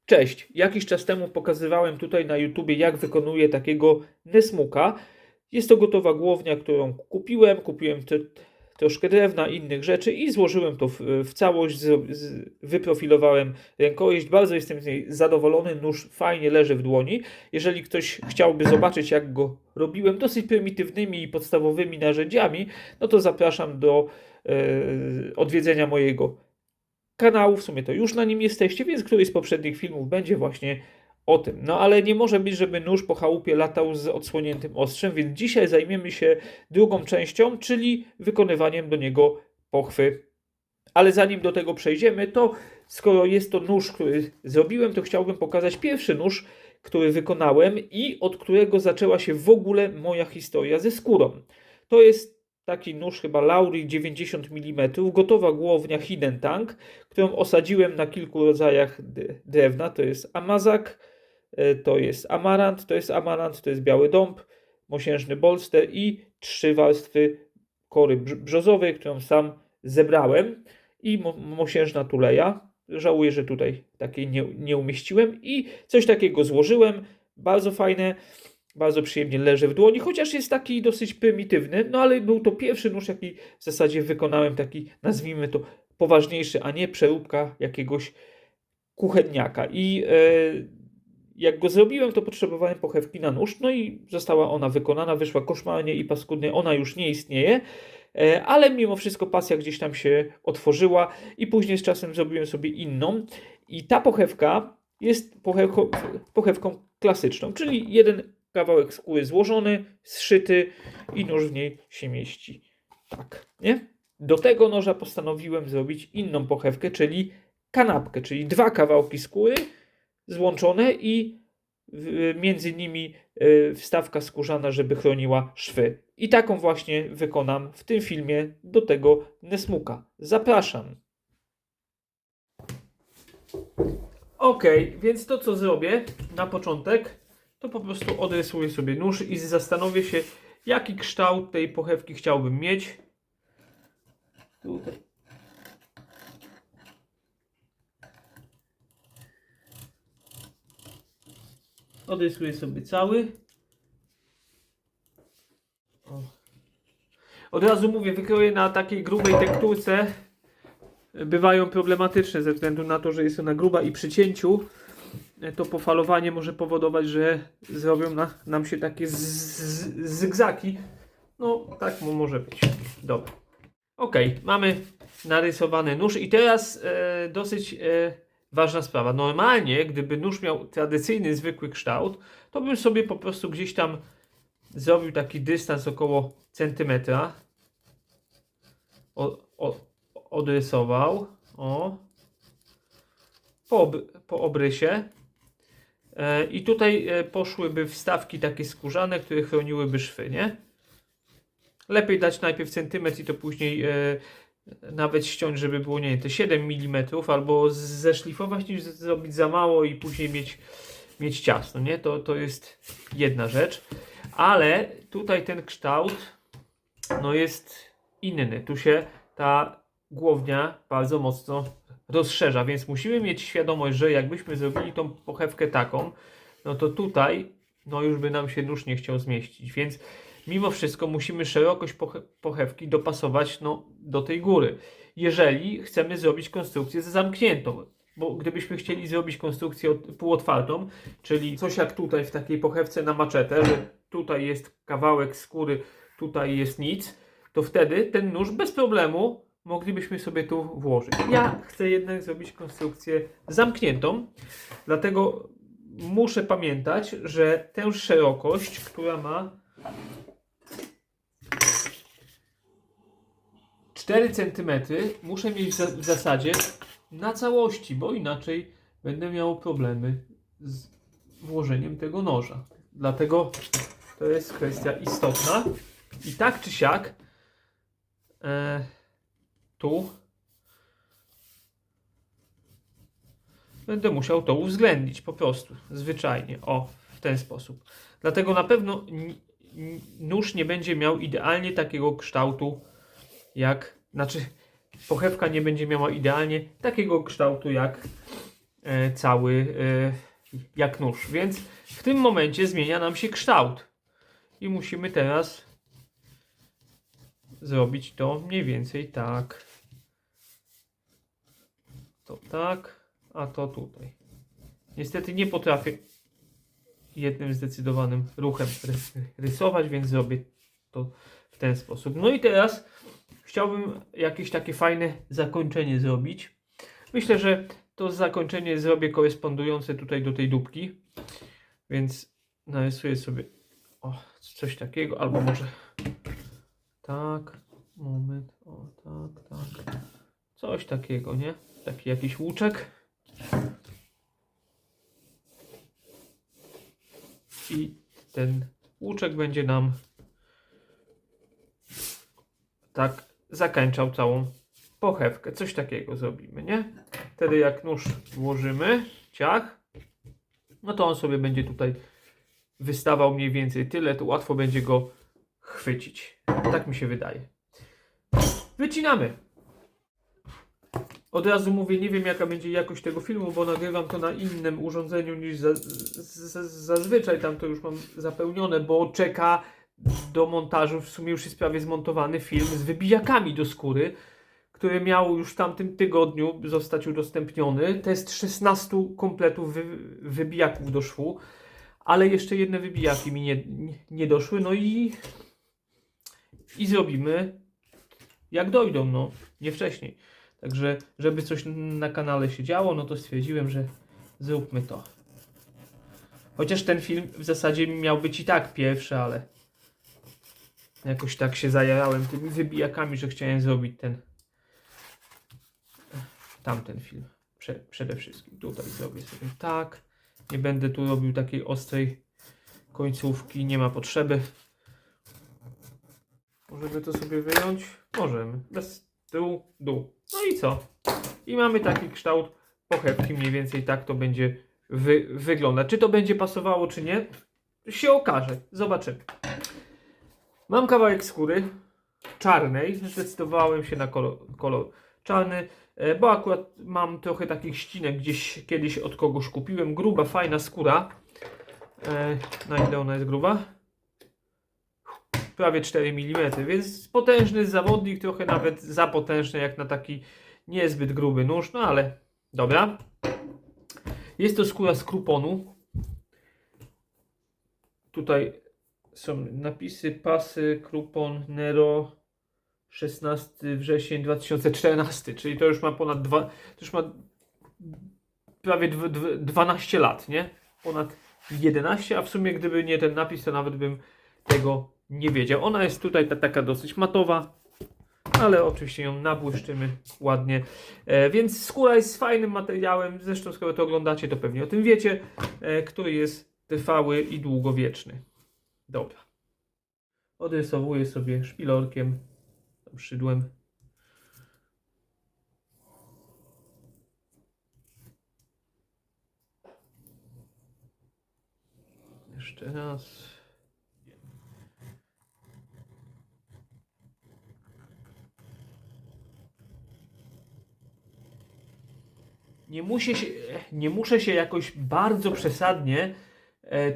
Cześć, jakiś czas temu pokazywałem tutaj na YouTubie, jak wykonuję takiego Nesmuka. Jest to gotowa głownia, którą kupiłem troszkę drewna, innych rzeczy i złożyłem to w całość, wyprofilowałem rękojeść. Bardzo jestem z niej zadowolony, nóż fajnie leży w dłoni. Jeżeli ktoś chciałby zobaczyć, jak go robiłem dosyć prymitywnymi i podstawowymi narzędziami, no to zapraszam do odwiedzenia mojego kanału, w sumie to już na nim jesteście, więc któryś z poprzednich filmów będzie właśnie o tym. No ale nie może być, żeby nóż po chałupie latał z odsłoniętym ostrzem, więc dzisiaj zajmiemy się drugą częścią, czyli wykonywaniem do niego pochwy. Ale zanim do tego przejdziemy, to skoro jest to nóż, który zrobiłem, to chciałbym pokazać pierwszy nóż, który wykonałem i od którego zaczęła się w ogóle moja historia ze skórą. To jest taki nóż chyba Lauri 90 mm, gotowa głownia Hidden Tank, którą osadziłem na kilku rodzajach drewna. To jest amazak, to jest amarant, to jest biały dąb, mosiężny bolster i 3 warstwy kory brzozowej, którą sam zebrałem, i mosiężna tuleja. Żałuję, że tutaj takiej nie umieściłem i coś takiego złożyłem. Bardzo fajne, bardzo przyjemnie leży w dłoni, chociaż jest taki dosyć prymitywny, no ale był to pierwszy nóż, jaki w zasadzie wykonałem, taki, nazwijmy to, poważniejszy, a nie przeróbka jakiegoś kuchenniaka. I jak go zrobiłem, to potrzebowałem pochewki na nóż, no i została ona wykonana, wyszła koszmarnie i paskudnie, ona już nie istnieje, ale mimo wszystko pasja gdzieś tam się otworzyła i później z czasem zrobiłem sobie inną i ta pochewka jest pochewką klasyczną, czyli jeden kawałek skóry złożony, zszyty i nóż w niej się mieści. Tak, nie? Do tego noża postanowiłem zrobić inną pochewkę, czyli kanapkę, czyli 2 kawałki skóry złączone i między nimi wstawka skórzana, żeby chroniła szwy. I taką właśnie wykonam w tym filmie do tego Nesmuka. Zapraszam. Ok, więc to co zrobię na początek, to po prostu odrysuję sobie nóż i zastanowię się, jaki kształt tej pochewki chciałbym mieć. Tutaj. Odrysuję sobie cały. O. Od razu mówię, wykroje na takiej grubej tekturce bywają problematyczne ze względu na to, że jest ona gruba i przy cięciu to pofalowanie może powodować, że zrobią nam się takie zygzaki. No tak może być. Dobra. Ok, mamy narysowany nóż i teraz dosyć ważna sprawa. Normalnie, gdyby nóż miał tradycyjny, zwykły kształt, to bym sobie po prostu gdzieś tam zrobił taki dystans około centymetra. Odrysował. O. Po obrysie. I tutaj poszłyby wstawki takie skórzane, które chroniłyby szwy, nie? Lepiej dać najpierw centymetr i to później nawet ściąć, żeby było, nie wiem, te 7 mm, albo zeszlifować, niż zrobić za mało i później mieć ciasno, nie? To jest jedna rzecz. Ale tutaj ten kształt no jest inny. Tu się ta głownia bardzo mocno rozszerza, więc musimy mieć świadomość, że jakbyśmy zrobili tą pochewkę taką, no to tutaj no już by nam się nóż nie chciał zmieścić, więc mimo wszystko musimy szerokość pochewki dopasować no, do tej góry. Jeżeli chcemy zrobić konstrukcję zamkniętą, bo gdybyśmy chcieli zrobić konstrukcję półotwartą, czyli coś jak tutaj w takiej pochewce na maczetę, że tutaj jest kawałek skóry, tutaj jest nic, to wtedy ten nóż bez problemu moglibyśmy sobie tu włożyć. Ja chcę jednak zrobić konstrukcję zamkniętą, dlatego muszę pamiętać, że tę szerokość, która ma 4 cm, muszę mieć w zasadzie na całości, bo inaczej będę miał problemy z włożeniem tego noża. Dlatego to jest kwestia istotna. I tak czy siak tu będę musiał to uwzględnić po prostu, zwyczajnie, o, w ten sposób. Dlatego na pewno nóż nie będzie miał idealnie takiego kształtu jak, znaczy pochewka nie będzie miała idealnie takiego kształtu jak cały jak nóż. Więc w tym momencie zmienia nam się kształt. I musimy teraz zrobić to mniej więcej tak. To tak, a to tutaj. Niestety nie potrafię jednym zdecydowanym ruchem rysować, więc zrobię to w ten sposób. No i teraz chciałbym jakieś takie fajne zakończenie zrobić. Myślę, że to zakończenie zrobię korespondujące tutaj do tej dupki. Więc narysuję sobie coś takiego, albo może tak, moment, tak. Coś takiego, nie? Taki jakiś łuczek. I ten łuczek będzie nam tak zakończał całą pochewkę. Coś takiego zrobimy, nie? Wtedy jak nóż włożymy, ciach, no to on sobie będzie tutaj wystawał mniej więcej tyle, to łatwo będzie go chwycić. Tak mi się wydaje. Wycinamy. Od razu mówię, nie wiem jaka będzie jakość tego filmu, bo nagrywam to na innym urządzeniu niż zazwyczaj. Tam to już mam zapełnione, bo czeka do montażu, w sumie już jest prawie zmontowany film z wybijakami do skóry, który miał już w tamtym tygodniu zostać udostępniony. Test 16 kompletów wybijaków do szwu, ale jeszcze jedne wybijaki mi nie doszły, no i zrobimy jak dojdą, no nie wcześniej. Także żeby coś na kanale się działo, no to stwierdziłem, że zróbmy to. Chociaż ten film w zasadzie miał być i tak pierwszy, ale jakoś tak się zajarałem tymi wybijakami, że chciałem zrobić tamten film. Przede wszystkim tutaj zrobię sobie tak. Nie będę tu robił takiej ostrej końcówki, nie ma potrzeby. Możemy to sobie wyjąć? Możemy. Bez tyłu, dół. No i co? I mamy taki kształt pochewki, mniej więcej tak to będzie wyglądać. Czy to będzie pasowało, czy nie? Się okaże. Zobaczymy. Mam kawałek skóry czarnej. Zdecydowałem się na kolor czarny, bo akurat mam trochę takich ścinek, gdzieś kiedyś od kogoś kupiłem. Gruba, fajna skóra. Na ile ona jest gruba? Prawie 4 mm, więc potężny zawodnik, trochę nawet za potężny jak na taki niezbyt gruby nóż, no ale dobra. Jest to skóra z kruponu. Tutaj są napisy, pasy, krupon, Nero, 16 wrzesień 2014, czyli to już ma to już ma prawie 12 lat, nie? Ponad 11, a w sumie gdyby nie ten napis, to nawet bym tego nie wiedział. Ona jest tutaj taka dosyć matowa, ale oczywiście ją nabłyszczymy ładnie. Więc skóra jest fajnym materiałem, zresztą skoro to oglądacie, to pewnie o tym wiecie, który jest trwały i długowieczny. Dobra. Odrysowuję sobie szpilorkiem, szydłem. Jeszcze raz. Nie muszę się jakoś bardzo przesadnie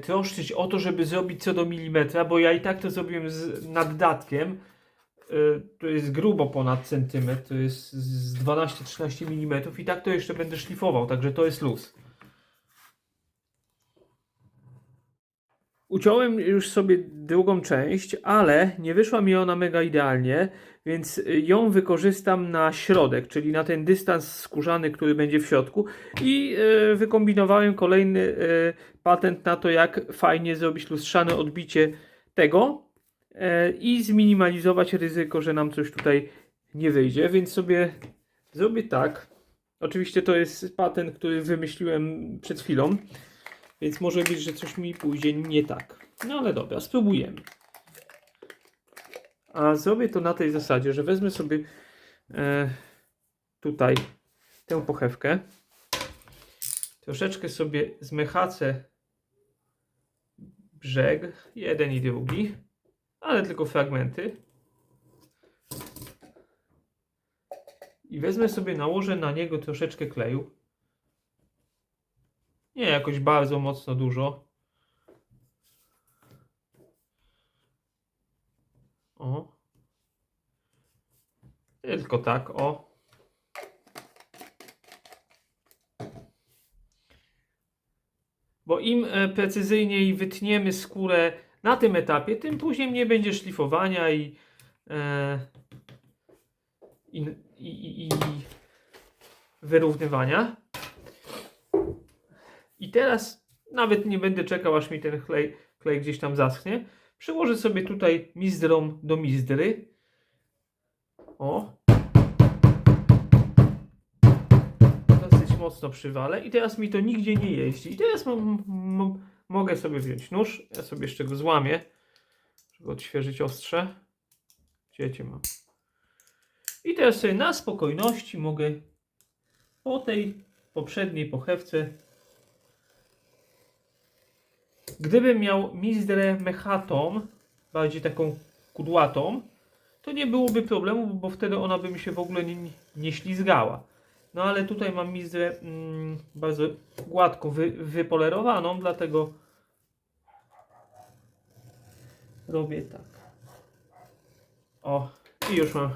troszczyć o to, żeby zrobić co do milimetra, bo ja i tak to zrobiłem z naddatkiem. To jest grubo ponad centymetr, to jest z 12-13 mm i tak to jeszcze będę szlifował, także to jest luz. Uciąłem już sobie drugą część, ale nie wyszła mi ona mega idealnie, więc ją wykorzystam na środek, czyli na ten dystans skórzany, który będzie w środku i wykombinowałem kolejny patent na to, jak fajnie zrobić lustrzane odbicie tego i zminimalizować ryzyko, że nam coś tutaj nie wyjdzie, więc sobie zrobię tak. Oczywiście to jest patent, który wymyśliłem przed chwilą. Więc może być, że coś mi pójdzie nie tak. No ale dobra, spróbujemy. A zrobię to na tej zasadzie, że wezmę sobie tutaj tę pochewkę. Troszeczkę sobie zmechacę brzeg, jeden i drugi, ale tylko fragmenty. I wezmę sobie, nałożę na niego troszeczkę kleju. Nie jakoś bardzo mocno dużo. O. Tylko tak, o. Bo im precyzyjniej wytniemy skórę na tym etapie, tym później nie będzie szlifowania e, i wyrównywania. I teraz nawet nie będę czekał, aż mi ten klej gdzieś tam zaschnie. Przyłożę sobie tutaj mizdrą do mizdry. O. Dosyć mocno przywalę. I teraz mi to nigdzie nie jeździ. I teraz mogę sobie wziąć nóż. Ja sobie jeszcze go złamię, żeby odświeżyć ostrze. Gdzie mam? I teraz sobie na spokojności mogę po tej poprzedniej pochewce, gdybym miał mizdrę mechatą, bardziej taką kudłatą, to nie byłoby problemu, bo wtedy ona by mi się w ogóle nie ślizgała. No ale tutaj mam mizdrę bardzo gładko wypolerowaną, dlatego robię tak. O, i już mam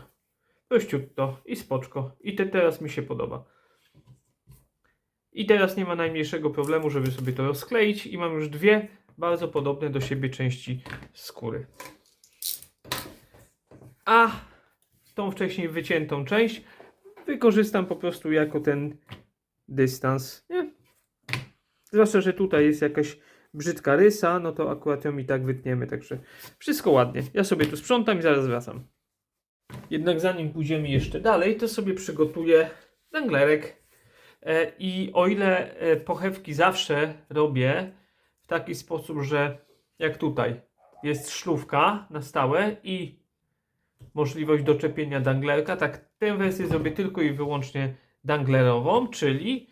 prościutko i spoczko. I teraz mi się podoba. I teraz nie ma najmniejszego problemu, żeby sobie to rozkleić i mam już dwie bardzo podobne do siebie części skóry. A tą wcześniej wyciętą część wykorzystam po prostu jako ten dystans. Nie? Zwłaszcza, że tutaj jest jakaś brzydka rysa, no to akurat ją i tak wytniemy, także wszystko ładnie. Ja sobie tu sprzątam i zaraz wracam. Jednak zanim pójdziemy jeszcze dalej, to sobie przygotuję danglerek. I o ile pochewki zawsze robię w taki sposób, że jak tutaj jest szlufka na stałe i możliwość doczepienia danglerka, tak tę wersję zrobię tylko i wyłącznie danglerową, czyli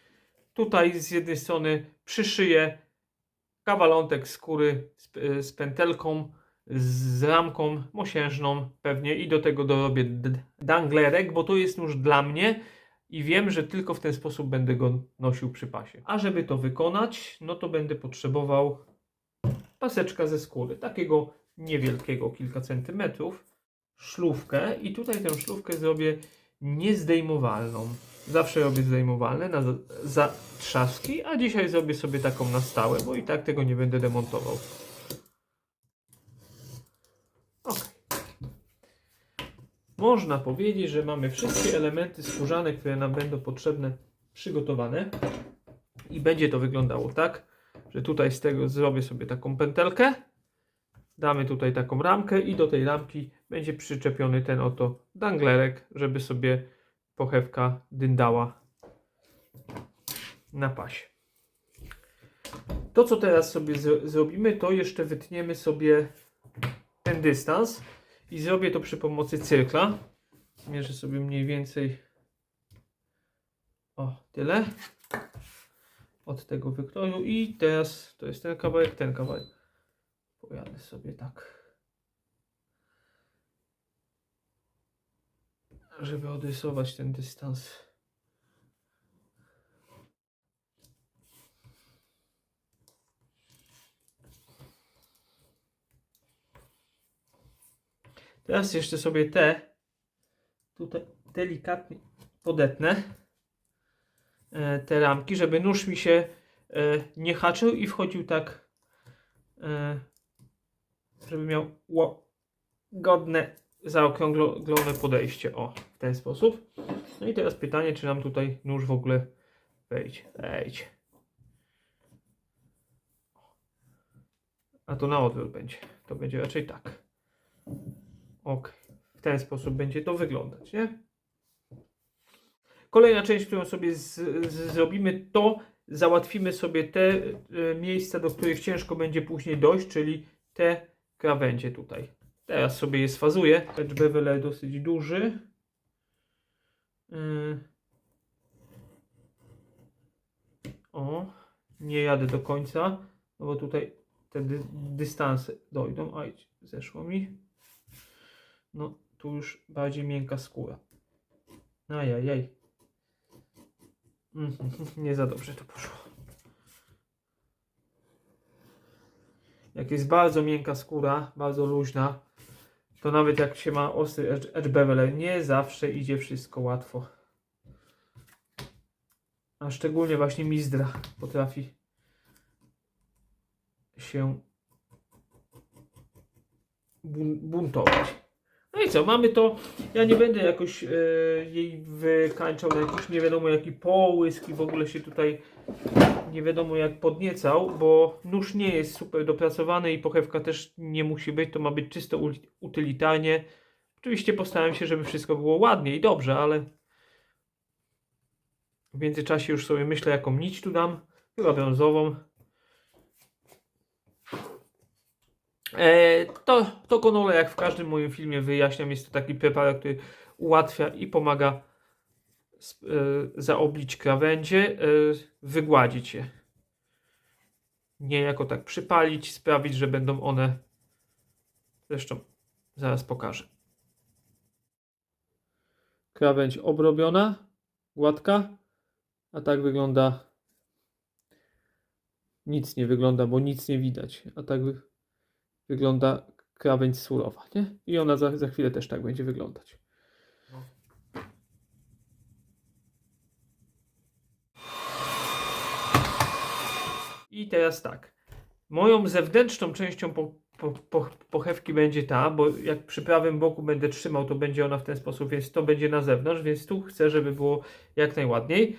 tutaj z jednej strony przyszyję kawalątek skóry z pętelką, z ramką mosiężną pewnie i do tego dorobię danglerek, bo to jest nóż dla mnie i wiem, że tylko w ten sposób będę go nosił przy pasie. A żeby to wykonać, no to będę potrzebował paseczka ze skóry, takiego niewielkiego, kilka centymetrów, szlufkę i tutaj tę szlufkę zrobię niezdejmowalną. Zawsze robię zdejmowalne na zatrzaski, a dzisiaj zrobię sobie taką na stałe, bo i tak tego nie będę demontował. Ok. Można powiedzieć, że mamy wszystkie elementy skórzane, które nam będą potrzebne, przygotowane. I będzie to wyglądało tak, że tutaj z tego zrobię sobie taką pętelkę. Damy tutaj taką ramkę i do tej ramki będzie przyczepiony ten oto danglerek, żeby sobie pochewka dyndała na pasie. To co teraz sobie zrobimy, to jeszcze wytniemy sobie ten dystans i zrobię to przy pomocy cyrkla. Mierzę sobie mniej więcej tyle od tego wykroju i teraz to jest ten kawałek. Pojadę sobie tak, żeby odrysować ten dystans. Teraz jeszcze sobie tutaj delikatnie podetnę te ramki, żeby nóż mi się nie haczył i wchodził tak, żeby miał łagodne, zaokrąglone podejście. O, w ten sposób. No i teraz pytanie, czy nam tutaj nóż w ogóle wejdzie. A to na odwrót będzie. To będzie raczej tak. Ok. W ten sposób będzie to wyglądać, nie? Kolejna część, którą sobie zrobimy, to załatwimy sobie te miejsca, do których ciężko będzie później dojść, czyli te krawędzie tutaj. Teraz sobie je sfazuję. Patch bevel dosyć duży. Nie jadę do końca, no bo tutaj te dystanse dojdą. Aj, zeszło mi. No, tu już bardziej miękka skóra. Ajajaj. Nie za dobrze to poszło. Jak jest bardzo miękka skóra, bardzo luźna, to nawet jak się ma ostry edge bevel, nie zawsze idzie wszystko łatwo. A szczególnie właśnie mizdra potrafi się buntować. No i co, mamy to. Ja nie będę jakoś jej wykańczał na jakiś nie wiadomo jaki połysk i w ogóle się tutaj nie wiadomo jak podniecał, bo nóż nie jest super dopracowany i pochewka też nie musi być, to ma być czysto utylitarnie. Oczywiście postarałem się, żeby wszystko było ładnie i dobrze, ale w międzyczasie już sobie myślę jaką nić tu dam, chyba brązową. To Konole, jak w każdym moim filmie wyjaśniam, jest to taki preparat, który ułatwia i pomaga zaoblić krawędzie, wygładzić je. Niejako tak przypalić, sprawić, że będą one, zresztą zaraz pokażę. Krawędź obrobiona, gładka, a tak wygląda, nic nie wygląda, bo nic nie widać, a tak wygląda krawędź surowa, nie? I ona za chwilę też tak będzie wyglądać. I teraz tak, moją zewnętrzną częścią pochewki będzie ta, bo jak przy prawym boku będę trzymał, to będzie ona w ten sposób, więc to będzie na zewnątrz, więc tu chcę, żeby było jak najładniej.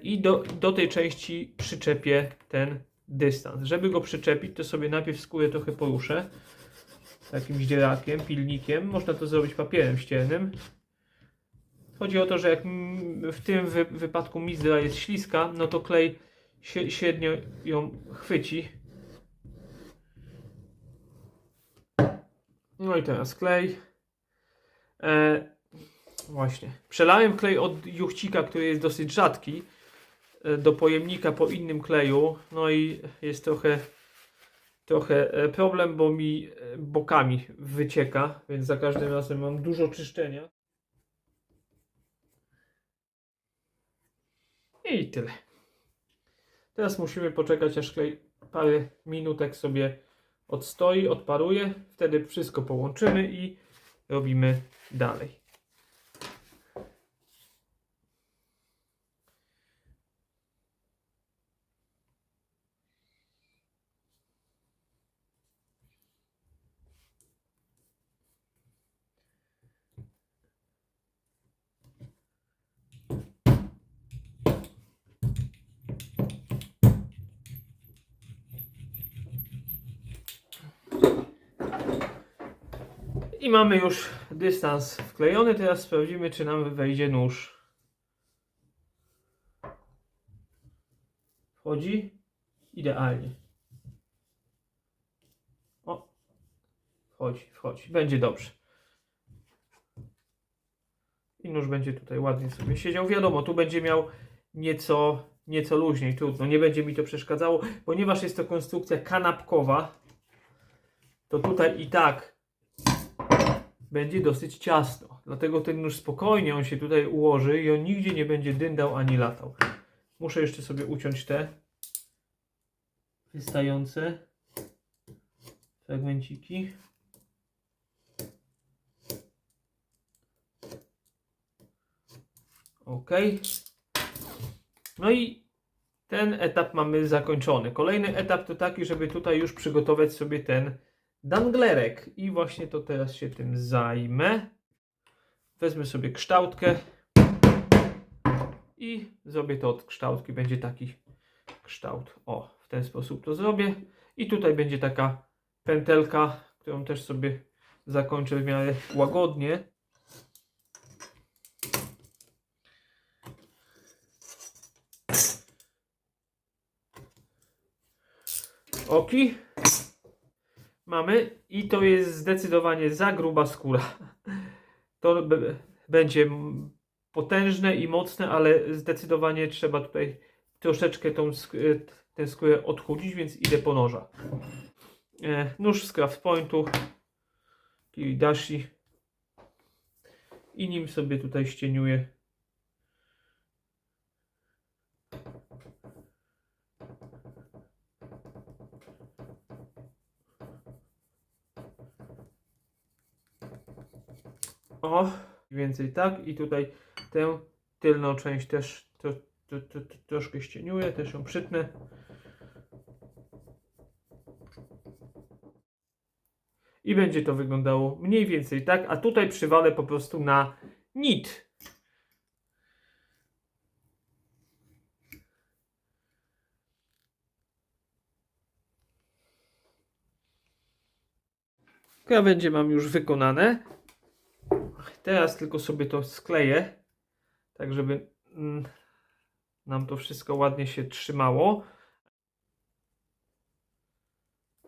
I do tej części przyczepię ten dystans. Żeby go przyczepić, to sobie najpierw skórę trochę poruszę takim ździerakiem, pilnikiem. Można to zrobić papierem ściernym. Chodzi o to, że jak w tym wypadku mizdra jest śliska, no to klej średnio ją chwyci. No i teraz klej. Właśnie. Przelałem klej od juchcika, który jest dosyć rzadki, do pojemnika po innym kleju. No i jest trochę problem, bo mi bokami wycieka, więc za każdym razem mam dużo czyszczenia. I tyle. Teraz musimy poczekać, aż klej parę minutek sobie odstoi, odparuje. Wtedy wszystko połączymy i robimy dalej. I mamy już dystans wklejony. Teraz sprawdzimy, czy nam wejdzie nóż. Wchodzi? Idealnie. O, wchodzi. Będzie dobrze. I nóż będzie tutaj ładnie sobie siedział. Wiadomo, tu będzie miał nieco luźniej, trudno. Nie będzie mi to przeszkadzało, ponieważ jest to konstrukcja kanapkowa. To tutaj i tak będzie dosyć ciasno. Dlatego ten nóż spokojnie, on się tutaj ułoży i on nigdzie nie będzie dyndał ani latał. Muszę jeszcze sobie uciąć te wystające fragmenciki. Ok. No i ten etap mamy zakończony. Kolejny etap to taki, żeby tutaj już przygotować sobie ten danglerek. I właśnie to teraz się tym zajmę. Wezmę sobie kształtkę i zrobię to od kształtki. Będzie taki kształt. O, w ten sposób to zrobię. I tutaj będzie taka pętelka, którą też sobie zakończę w miarę łagodnie. Oki. Mamy i to jest zdecydowanie za gruba skóra. To będzie potężne i mocne, ale zdecydowanie trzeba tutaj troszeczkę tę skórę odchudzić, więc idę po noża. Nóż z Craft Pointu Kiridashi i nim sobie tutaj ścieniuję O, mniej więcej tak. I tutaj tę tylną część też troszkę ścieniuję, też ją przytnę. I będzie to wyglądało mniej więcej tak, a tutaj przywalę po prostu na nit. Krawędzie mam już wykonane. Teraz tylko sobie to skleję, tak żeby nam to wszystko ładnie się trzymało.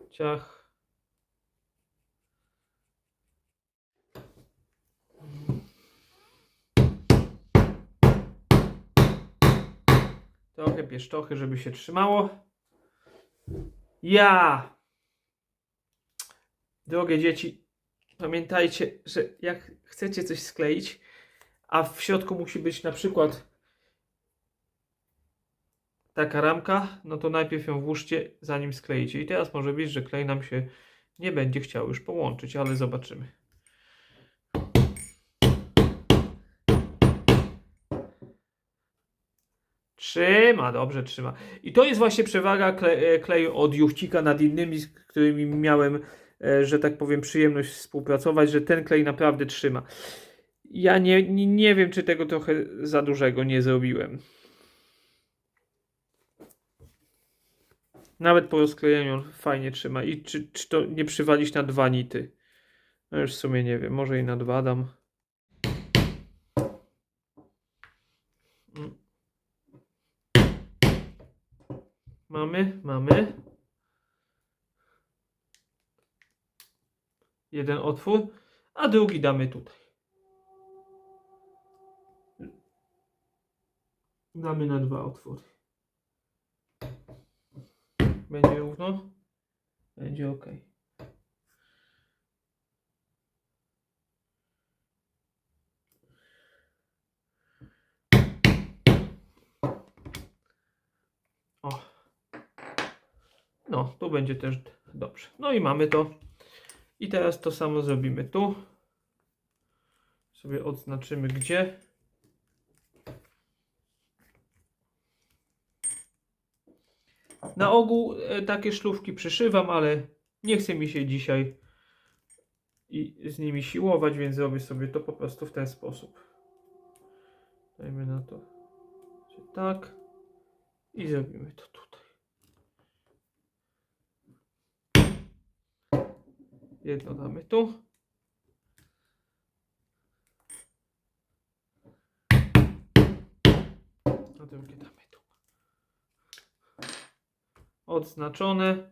Ciach. Trochę pieszczochy, żeby się trzymało. Drogie dzieci, pamiętajcie, że jak chcecie coś skleić, a w środku musi być na przykład taka ramka, no to najpierw ją włóżcie, zanim skleicie. I teraz może być, że klej nam się nie będzie chciał już połączyć, ale zobaczymy. Trzyma, dobrze trzyma. I to jest właśnie przewaga kleju od Juchcika nad innymi, z którymi miałem, że tak powiem, przyjemność współpracować, że ten klej naprawdę trzyma. Ja nie wiem, czy tego trochę za dużego nie zrobiłem. Nawet po rozklejeniu on fajnie trzyma. I czy to nie przywalić na 2 nity? No już w sumie nie wiem, może i na 2 dam. Mamy. Jeden otwór, a drugi damy tutaj. Damy na 2 otwory. Będzie równo? Będzie ok. O. No, tu będzie też dobrze. No i mamy to. I teraz to samo zrobimy tu. Sobie odznaczymy gdzie. Na ogół takie szlufki przyszywam, ale nie chce mi się dzisiaj z nimi siłować, więc zrobię sobie to po prostu w ten sposób. Dajmy na to tak i zrobimy to tutaj. Jedno damy tu. A drugie damy tu. Odznaczone.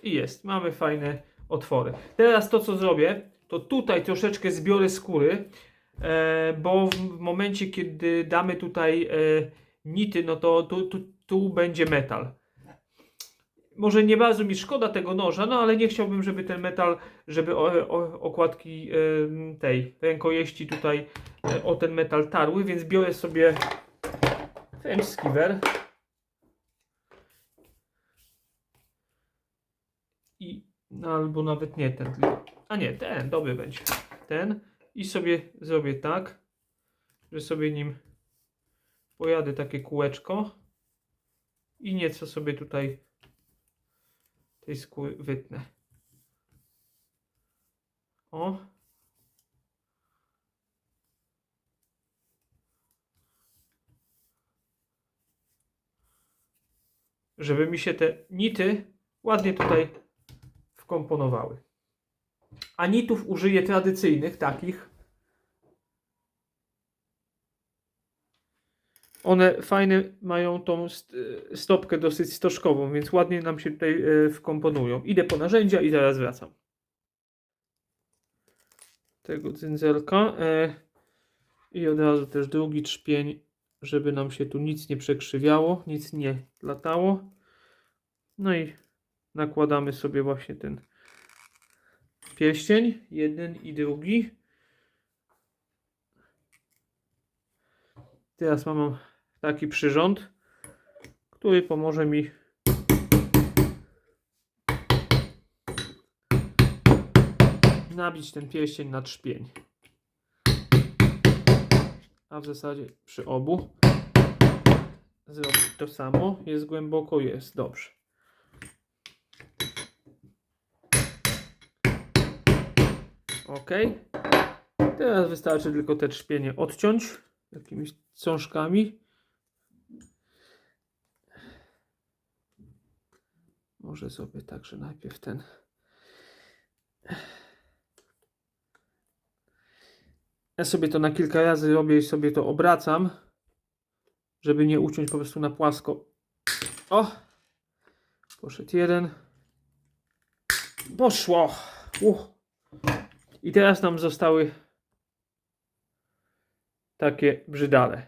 I jest. Mamy fajne otwory. Teraz to, co zrobię, to tutaj troszeczkę zbiorę skóry, bo w momencie, kiedy damy tutaj nity, no to tu będzie metal. Może nie bardzo mi szkoda tego noża, no ale nie chciałbym, żeby ten metal, żeby okładki tej rękojeści tutaj o ten metal tarły, więc biorę sobie French skiver i no, albo nawet nie ten, a nie, ten dobry będzie, ten i sobie zrobię tak, że sobie nim pojadę takie kółeczko i nieco sobie tutaj tej skóry wytnę. O. Żeby mi się te nity ładnie tutaj wkomponowały. A nitów użyję tradycyjnych, takich. One fajne mają tą stopkę dosyć stożkową, więc ładnie nam się tutaj wkomponują. Idę po narzędzia i zaraz wracam. Tego cyndzelka. I od razu też drugi trzpień, żeby nam się tu nic nie przekrzywiało, nic nie latało. No i nakładamy sobie właśnie ten pierścień, jeden i drugi. Teraz mam taki przyrząd, który pomoże mi nabić ten pierścień na trzpień. A w zasadzie przy obu zrobić to samo. Jest głęboko, jest dobrze. Ok. Teraz wystarczy tylko te trzpienie odciąć jakimiś cążkami. Może sobie także najpierw ten. Ja sobie to na kilka razy robię i sobie to obracam, żeby nie uciąć po prostu na płasko. O! Poszedł jeden. Poszło! I teraz nam zostały takie brzydale.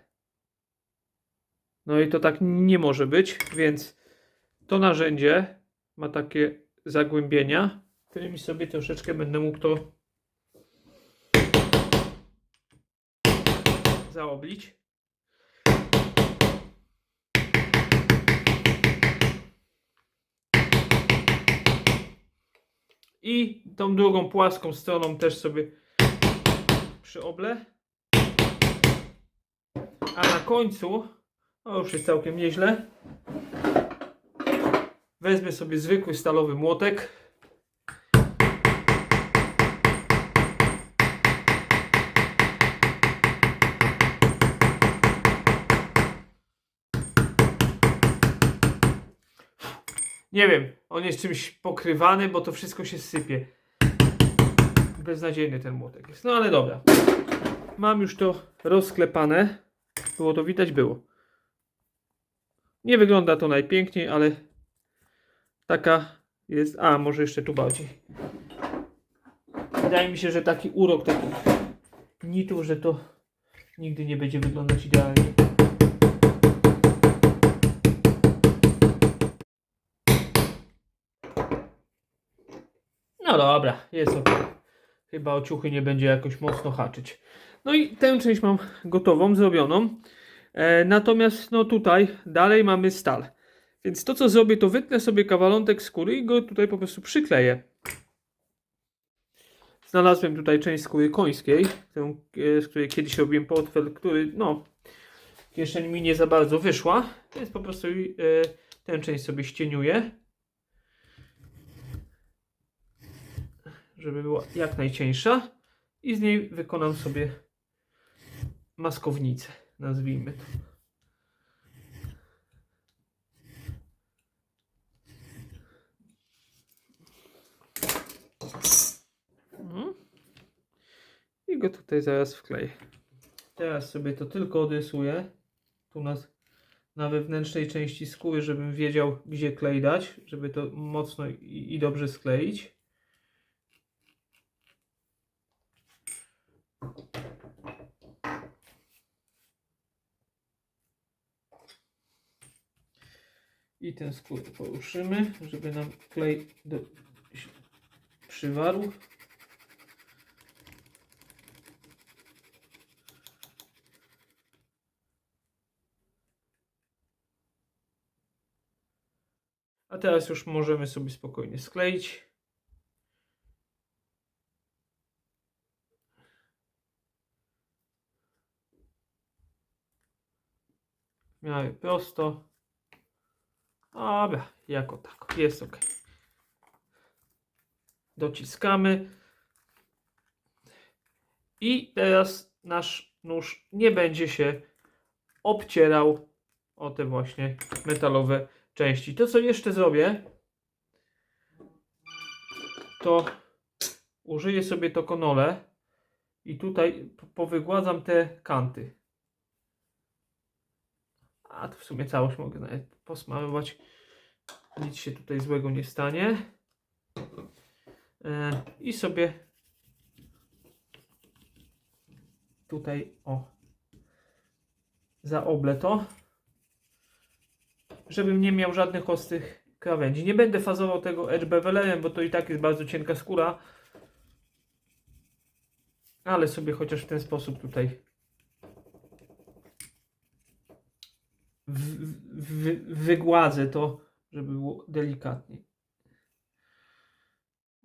No i to tak nie może być, więc to narzędzie ma takie zagłębienia, którymi sobie troszeczkę będę mógł to zaoblić. I tą drugą płaską stroną też sobie przyoblę. A na końcu, o już jest całkiem nieźle, wezmę sobie zwykły stalowy młotek. Nie wiem, on jest czymś pokrywany, bo to wszystko się sypie. Beznadziejny ten młotek jest. No ale dobra. Mam już to rozklepane. Było to widać? Było. Nie wygląda to najpiękniej, ale taka jest. A, może jeszcze tu bardziej. Wydaje mi się, że taki urok takich nitów, że to nigdy nie będzie wyglądać idealnie. No dobra, jest ok. Chyba o ciuchy nie będzie jakoś mocno haczyć. No i tę część mam gotową, zrobioną. Natomiast no tutaj dalej mamy stal. Więc to co zrobię, to wytnę sobie kawalątek skóry i go tutaj po prostu przykleję. Znalazłem tutaj część skóry końskiej, z której kiedyś robiłem portfel, który no kieszeń mi nie za bardzo wyszła. Więc po prostu tę część sobie ścieniuję, żeby była jak najcieńsza i z niej wykonam sobie maskownicę, nazwijmy to. I go tutaj zaraz wkleję. Teraz sobie to tylko odrysuję. Tu na wewnętrznej części skóry, żebym wiedział, gdzie klej dać, żeby to mocno i dobrze skleić. I tę skórę poruszymy, żeby nam klej przywarł. A teraz już możemy sobie spokojnie skleić. W miarę prosto. Dobra, jako tak, jest ok. Dociskamy. I teraz nasz nóż nie będzie się obcierał o te właśnie metalowe części. To co jeszcze zrobię, to użyję sobie tokonole i tutaj powygładzam te kanty. A to w sumie całość mogę nawet posmarować. Nic się tutaj złego nie stanie. I sobie tutaj zaoblę to, żebym nie miał żadnych ostrych krawędzi. Nie będę fazował tego edge bevelerem, bo to i tak jest bardzo cienka skóra. Ale sobie chociaż w ten sposób tutaj wygładzę to, żeby było delikatnie.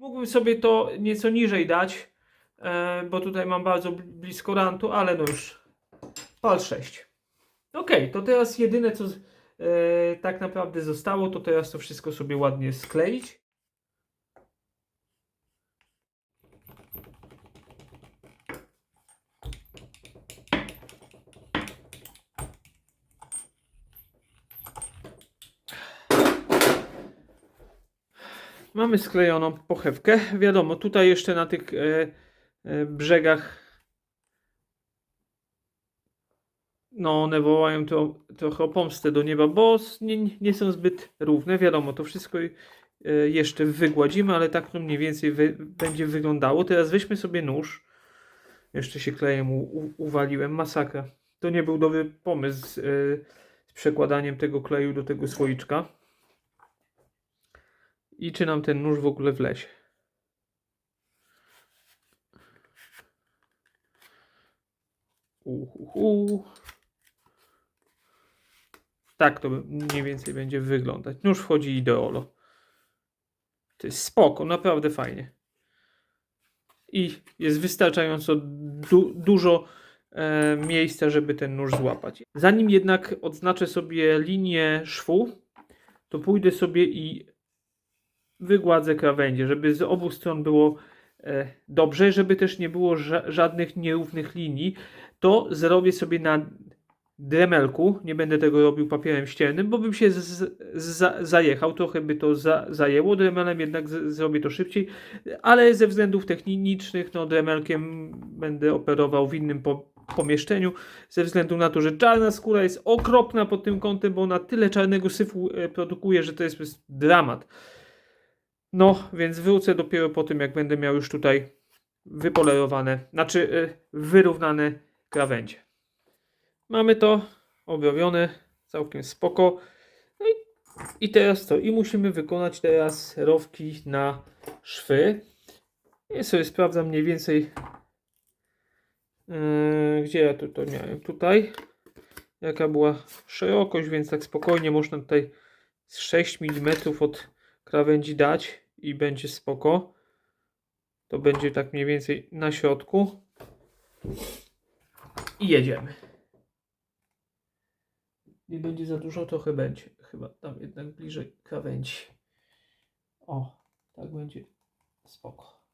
Mógłbym sobie to nieco niżej dać, bo tutaj mam bardzo blisko rantu, ale no już PAL 6. Ok, to teraz jedyne co tak naprawdę zostało, to teraz to wszystko sobie ładnie skleić. Mamy sklejoną pochewkę. Wiadomo, tutaj jeszcze na tych brzegach no one wołają to trochę o pomstę do nieba, bo nie są zbyt równe. Wiadomo, to wszystko jeszcze wygładzimy, ale tak to mniej więcej będzie wyglądało. Teraz weźmy sobie nóż. Jeszcze się klejem uwaliłem. Masakra. To nie był dobry pomysł z przekładaniem tego kleju do tego słoiczka. I czy nam ten nóż w ogóle wlezie? Tak to mniej więcej będzie wyglądać. Nóż wchodzi ideolo. To jest spoko, naprawdę fajnie. I jest wystarczająco dużo miejsca, żeby ten nóż złapać. Zanim jednak odznaczę sobie linię szwu, to pójdę sobie i wygładzę krawędzie, żeby z obu stron było dobrze, żeby też nie było żadnych nierównych linii. To zrobię sobie na dremelku, nie będę tego robił papierem ściernym, bo bym się zajechał, trochę by to zajęło, dremelem jednak zrobię to szybciej, ale ze względów technicznych, no dremelkiem będę operował w innym pomieszczeniu, ze względu na to, że czarna skóra jest okropna pod tym kątem, bo ona tyle czarnego syfu produkuje, że to jest dramat. No, więc wrócę dopiero po tym, jak będę miał już tutaj wypolerowane, znaczy wyrównane krawędzie. Mamy to obrobione, całkiem spoko. No i teraz co? I musimy wykonać teraz rowki na szwy. Ja sobie sprawdzam mniej więcej, gdzie ja to miałem. Tutaj. Jaka była szerokość, więc tak spokojnie można tutaj z 6 mm od krawędzi dać i będzie spoko. To będzie tak mniej więcej na środku. I jedziemy. Nie będzie za dużo, trochę będzie. Chyba tam jednak bliżej krawędzi. O, tak będzie spoko.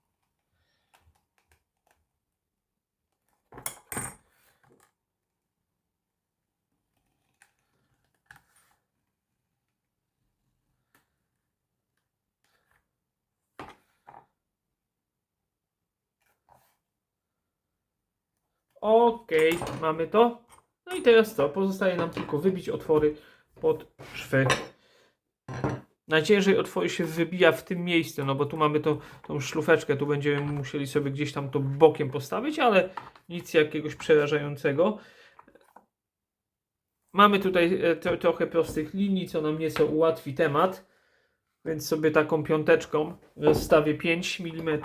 Ok, mamy to. No i teraz co? Pozostaje nam tylko wybić otwory pod szwy. Najciężej otwory się wybija w tym miejscu, no bo tu mamy tą szlufeczkę, tu będziemy musieli sobie gdzieś tam to bokiem postawić, ale nic jakiegoś przerażającego. Mamy tutaj trochę prostych linii, co nam nieco ułatwi temat, więc sobie taką piąteczką rozstawię 5 mm.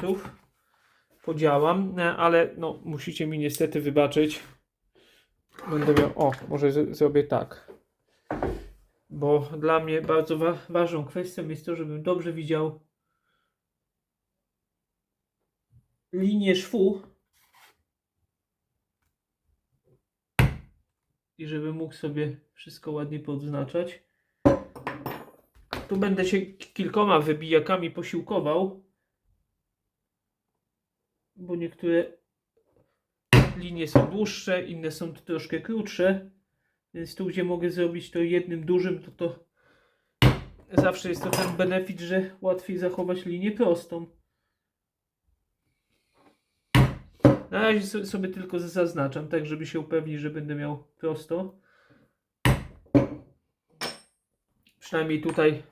Podziałam, ale no musicie mi niestety wybaczyć. Będę miał, może zrobię tak. Bo dla mnie bardzo ważną kwestią jest to, żebym dobrze widział linię szwu i żebym mógł sobie wszystko ładnie podznaczać. Tu będę się kilkoma wybijakami posiłkował, bo niektóre linie są dłuższe, inne są troszkę krótsze, więc tu gdzie mogę zrobić to jednym dużym, to zawsze jest to ten benefit, że łatwiej zachować linię prostą. Na razie sobie tylko zaznaczam, tak żeby się upewnić, że będę miał prosto. Przynajmniej tutaj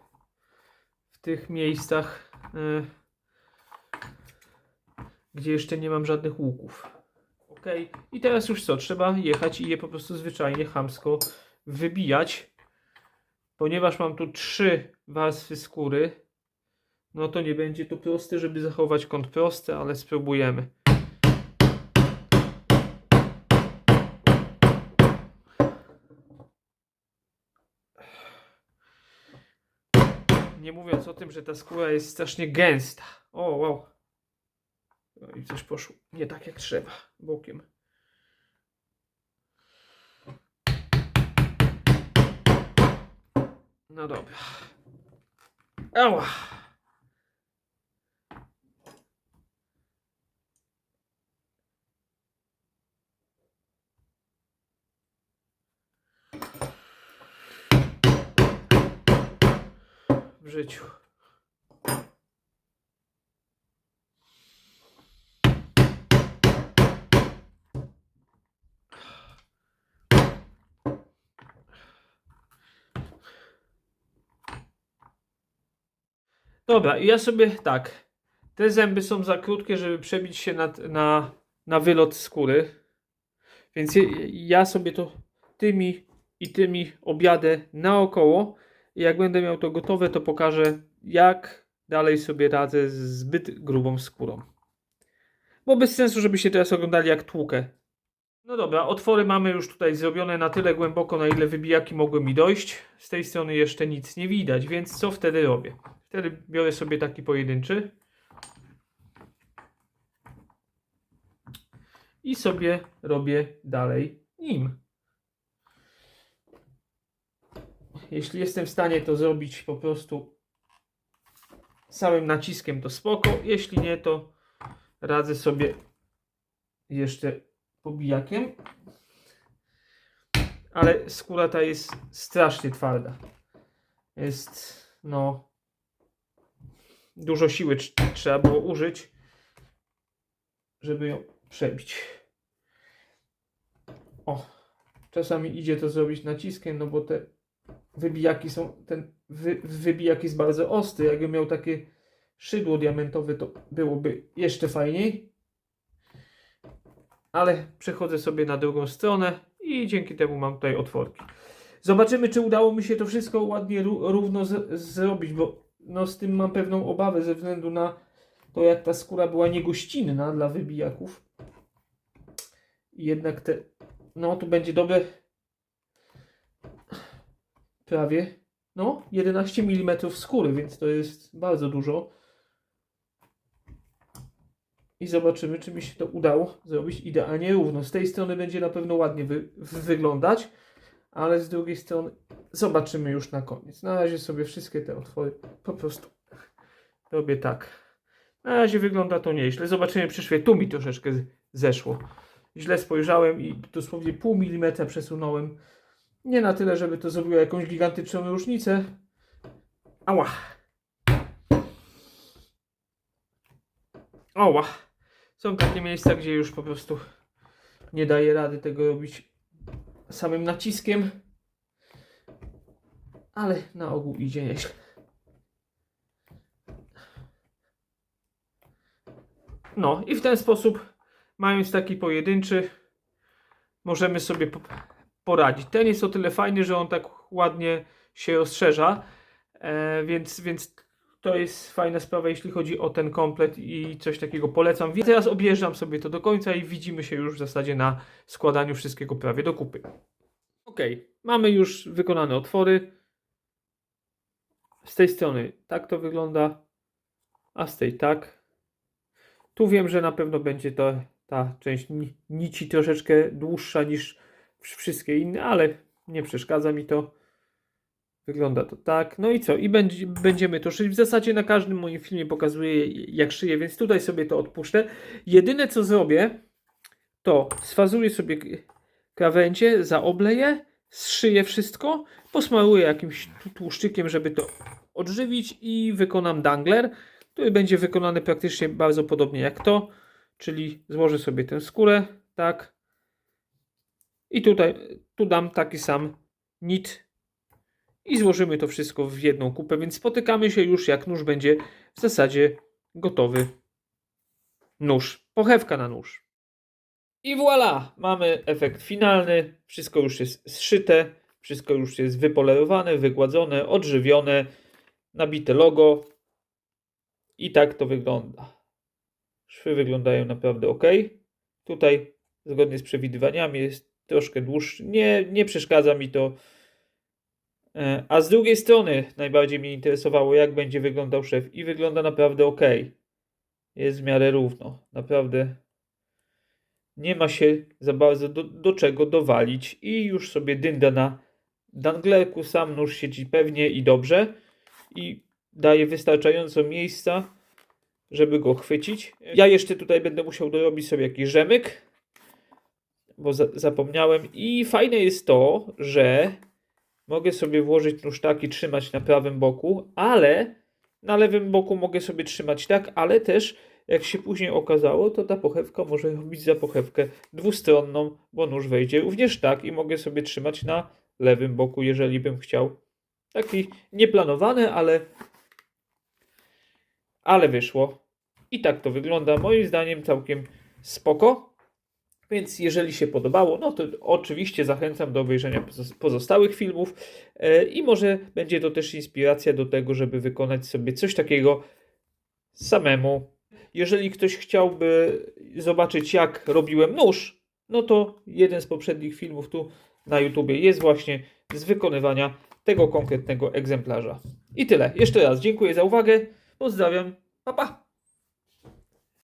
w tych miejscach, gdzie jeszcze nie mam żadnych łuków. Ok, i teraz już co? Trzeba jechać i je po prostu zwyczajnie chamsko wybijać. Ponieważ mam tu 3 warstwy skóry, no to nie będzie to proste, żeby zachować kąt prosty, ale spróbujemy. Nie mówiąc o tym, że ta skóra jest strasznie gęsta. O, wow. No i coś poszło nie tak jak trzeba, bokiem. No dobra. Ała. W życiu. Dobra, i ja sobie tak. Te zęby są za krótkie, żeby przebić się na wylot skóry. Więc ja sobie to tymi i tymi objadę naokoło. I jak będę miał to gotowe, to pokażę, jak dalej sobie radzę z zbyt grubą skórą. Bo bez sensu, żebyście teraz oglądali, jak tłukę. No dobra, otwory mamy już tutaj zrobione na tyle głęboko, na ile wybijaki mogły mi dojść. Z tej strony jeszcze nic nie widać, więc co wtedy robię? Wtedy biorę sobie taki pojedynczy i sobie robię dalej nim. Jeśli jestem w stanie to zrobić po prostu samym naciskiem, to spoko. Jeśli nie, to radzę sobie jeszcze pobijakiem. Ale skóra ta jest strasznie twarda. Jest, no, dużo siły trzeba było użyć, żeby ją przebić. O, czasami idzie to zrobić naciskiem, no bo te wybijaki są, ten wybijak jest bardzo ostry. Jakbym miał takie szydło diamentowe, to byłoby jeszcze fajniej. Ale przechodzę sobie na drugą stronę i dzięki temu mam tutaj otworki. Zobaczymy, czy udało mi się to wszystko ładnie, równo zrobić, bo no, z tym mam pewną obawę ze względu na to, jak ta skóra była niegościnna dla wybijaków. I jednak te, no tu będzie dobre prawie, no 11 mm skóry, więc to jest bardzo dużo. I zobaczymy, czy mi się to udało zrobić idealnie równo. Z tej strony będzie na pewno ładnie wyglądać, ale z drugiej strony zobaczymy już na koniec. Na razie sobie wszystkie te otwory po prostu robię tak. Na razie wygląda to nieźle. Zobaczymy przyszłe. Tu mi troszeczkę zeszło. Źle spojrzałem i dosłownie pół milimetra przesunąłem. Nie na tyle, żeby to zrobiło jakąś gigantyczną różnicę. Ała. Ała. Są takie miejsca, gdzie już po prostu nie daje rady tego robić samym naciskiem. Ale na ogół idzie nieźle. No i w ten sposób, mając taki pojedynczy, możemy sobie poradzić. Ten jest o tyle fajny, że on tak ładnie się rozszerza, więc to jest fajna sprawa, jeśli chodzi o ten komplet i coś takiego polecam. Więc teraz objeżdżam sobie to do końca i widzimy się już w zasadzie na składaniu wszystkiego prawie do kupy. Ok, mamy już wykonane otwory. Z tej strony tak to wygląda, a z tej tak. Tu wiem, że na pewno będzie ta część nici troszeczkę dłuższa niż wszystkie inne, ale nie przeszkadza mi to. Wygląda to tak. No i co? I będziemy to szyć. W zasadzie na każdym moim filmie pokazuję, jak szyję, więc tutaj sobie to odpuszczę. Jedyne co zrobię, to sfazuję sobie krawędzie, zaobleję, zszyję wszystko, posmaruję jakimś tłuszczykiem, żeby to odżywić i wykonam dangler, który będzie wykonany praktycznie bardzo podobnie jak to, czyli złożę sobie tę skórę, tak, i tu dam taki sam nit i złożymy to wszystko w jedną kupę, więc spotykamy się już, jak nóż będzie w zasadzie gotowy. Nóż, pochewka na nóż. I voilà, mamy efekt finalny, wszystko już jest zszyte, wszystko już jest wypolerowane, wygładzone, odżywione, nabite logo i tak to wygląda. Szwy wyglądają naprawdę ok. Tutaj zgodnie z przewidywaniami jest troszkę dłuższy, nie przeszkadza mi to, A z drugiej strony najbardziej mnie interesowało, jak będzie wyglądał szef i wygląda naprawdę ok. Jest w miarę równo. Naprawdę nie ma się za bardzo do czego dowalić i już sobie dynda na danglerku, sam nóż siedzi pewnie i dobrze i daje wystarczająco miejsca, żeby go chwycić. Ja jeszcze tutaj będę musiał dorobić sobie jakiś rzemyk, bo zapomniałem. I fajne jest to, że mogę sobie włożyć nóż tak i trzymać na prawym boku, ale na lewym boku mogę sobie trzymać tak, ale też jak się później okazało, to ta pochewka może robić za pochewkę dwustronną, bo nóż wejdzie również tak i mogę sobie trzymać na lewym boku, jeżeli bym chciał. Taki nieplanowany, ale wyszło. I tak to wygląda. Moim zdaniem całkiem spoko. Więc jeżeli się podobało, no to oczywiście zachęcam do obejrzenia pozostałych filmów i może będzie to też inspiracja do tego, żeby wykonać sobie coś takiego samemu. Jeżeli ktoś chciałby zobaczyć, jak robiłem nóż, no to jeden z poprzednich filmów tu na YouTubie jest właśnie z wykonywania tego konkretnego egzemplarza. I tyle. Jeszcze raz dziękuję za uwagę. Pozdrawiam. Pa, pa.